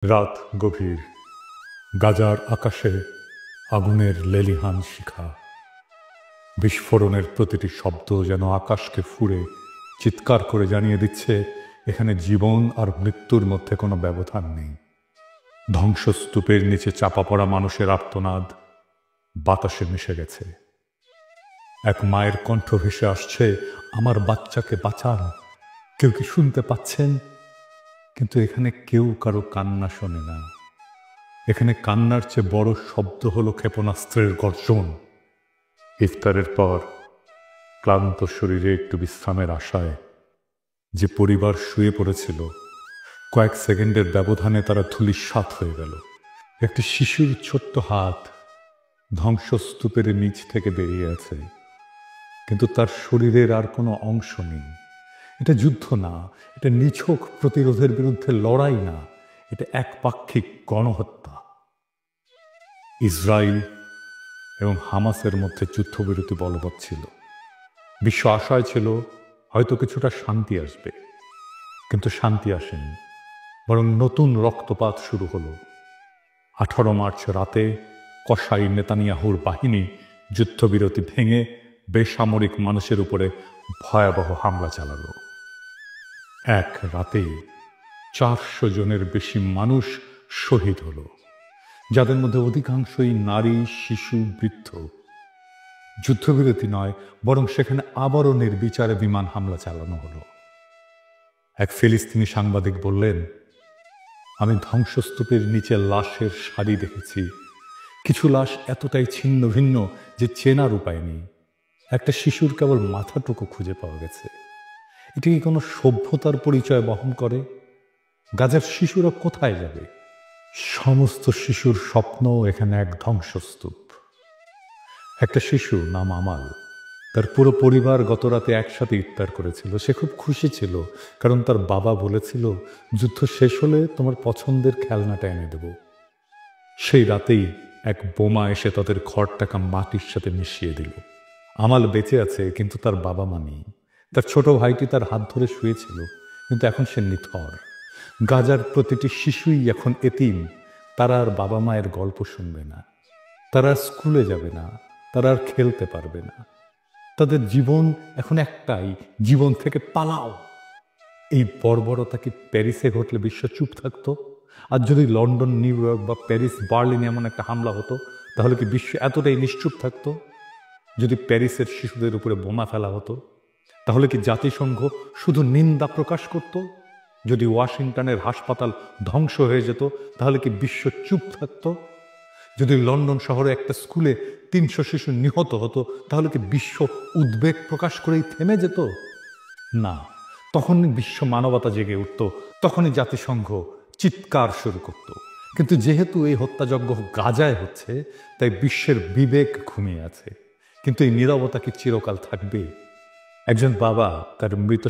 রাত গভীর, গাজার আকাশে আগুনের লেলিহান শিখা। বিস্ফোরণের প্রতিটি শব্দ যেন আকাশকে ফুঁড়ে চিৎকার করে জানিয়ে দিচ্ছে এখানে জীবন আর মৃত্যুর মধ্যে কোনো ব্যবধান নেই। ধ্বংসস্তূপের নিচে চাপা পড়া মানুষের আর্তনাদ বাতাসে মিশে গেছে। এক মায়ের কণ্ঠ ভেসে আসছে, আমার বাচ্চাকে বাঁচান। কেউ কি শুনতে পাচ্ছেন? কিন্তু এখানে কেউ কারো কান্না শোনে না। এখানে কান্নার চেয়ে বড় শব্দ হলো ক্ষেপণাস্ত্রের গর্জন। ইফতারের পর ক্লান্ত শরীরে একটু বিশ্রামের আশায় যে পরিবার শুয়ে পড়েছিল, কয়েক সেকেন্ডের ব্যবধানে তারা ধূলিসাৎ হয়ে গেল। একটি শিশুর ছোট্ট হাত ধ্বংসস্তূপের নিচ থেকে বেরিয়ে আছে, কিন্তু তার শরীরের আর কোনো অংশ নেই। এটা যুদ্ধ না, এটা নিছক প্রতিরোধের বিরুদ্ধে লড়াই না, এটা একপাক্ষিক গণহত্যা। ইসরায়েল এবং হামাসের মধ্যে যুদ্ধবিরতি বলবৎ ছিল। বিশ্ব আশায় ছিল হয়তো কিছুটা শান্তি আসবে, কিন্তু শান্তি আসেনি, বরং নতুন রক্তপাত শুরু হলো। 18 মার্চ রাতে কসাই নেতানিয়াহুর বাহিনী যুদ্ধবিরতি ভেঙে বেসামরিক মানুষের উপরে ভয়াবহ হামলা চালালো। এক রাতে 400 জনের বেশি মানুষ শহীদ হলো, যাদের মধ্যে অধিকাংশই নারী, শিশু, বৃদ্ধ। যুদ্ধবিরতি নয়, বরং সেখানে আবারও নির্বিচারে বিমান হামলা চালানো হলো। এক ফিলিস্তিনি সাংবাদিক বললেন, আমি ধ্বংসস্তূপের নিচে লাশের সারি দেখেছি। কিছু লাশ এতটাই ছিন্ন ভিন্ন যে চেনার উপায় নেই। একটা শিশুর কেবল মাথাটুকু খুঁজে পাওয়া গেছে। এটি কি কোনো সভ্যতার পরিচয় বহন করে? গাজার শিশুরা কোথায় যাবে? সমস্ত শিশুর স্বপ্ন এখানে এক ধ্বংসস্তূপ। একটা শিশু নাম আমাল, তার পুরো পরিবার গত রাতে একসাথে ইফতার করেছিল। সে খুব খুশি ছিল, কারণ তার বাবা বলেছিল, যুদ্ধ শেষ হলে তোমার পছন্দের খেলনাটা এনে দেব। সেই রাতেই এক বোমা এসে তাদের ঘরটাকে মাটির সাথে মিশিয়ে দিল। আমাল বেঁচে আছে, কিন্তু তার বাবা মা নেই। তার ছোট ভাইটি তার হাত ধরে শুয়েছিল, কিন্তু এখন সে নিথর। গাজার প্রতিটি শিশুই এখন এতিম। তারা আর বাবা মায়ের গল্প শুনবে না, তারা আর স্কুলে যাবে না, তারা আর খেলতে পারবে না। তাদের জীবন এখন একটাই, জীবন থেকে পালাও। এই বর্বরতা কি প্যারিসে ঘটলে বিশ্ব চুপ থাকতো? আর যদি লন্ডন, নিউ ইয়র্ক বা প্যারিস, বার্লিনে এমন একটা হামলা হতো, তাহলে কি বিশ্ব এতটাই নিশ্চুপ থাকতো? যদি প্যারিসের শিশুদের উপরে বোমা ফেলা হতো, তাহলে কি জাতিসংঘ শুধু নিন্দা প্রকাশ করত? যদি ওয়াশিংটনের হাসপাতাল ধ্বংস হয়ে যেত, তাহলে কি বিশ্ব চুপ থাকত? যদি লন্ডন শহরে একটা স্কুলে 300 শিশু নিহত হতো, তাহলে কি বিশ্ব উদ্বেগ প্রকাশ করেই থেমে যেত? না, তখনই বিশ্ব মানবতা জেগে উঠত, তখনই জাতিসংঘ চিৎকার শুরু করত। কিন্তু যেহেতু এই হত্যাযজ্ঞ গাজায় হচ্ছে, তাই বিশ্বের বিবেক ঘুমিয়ে আছে। কিন্তু এই নীরবতা কি চিরকাল থাকবে? একজন বাবা তার মৃত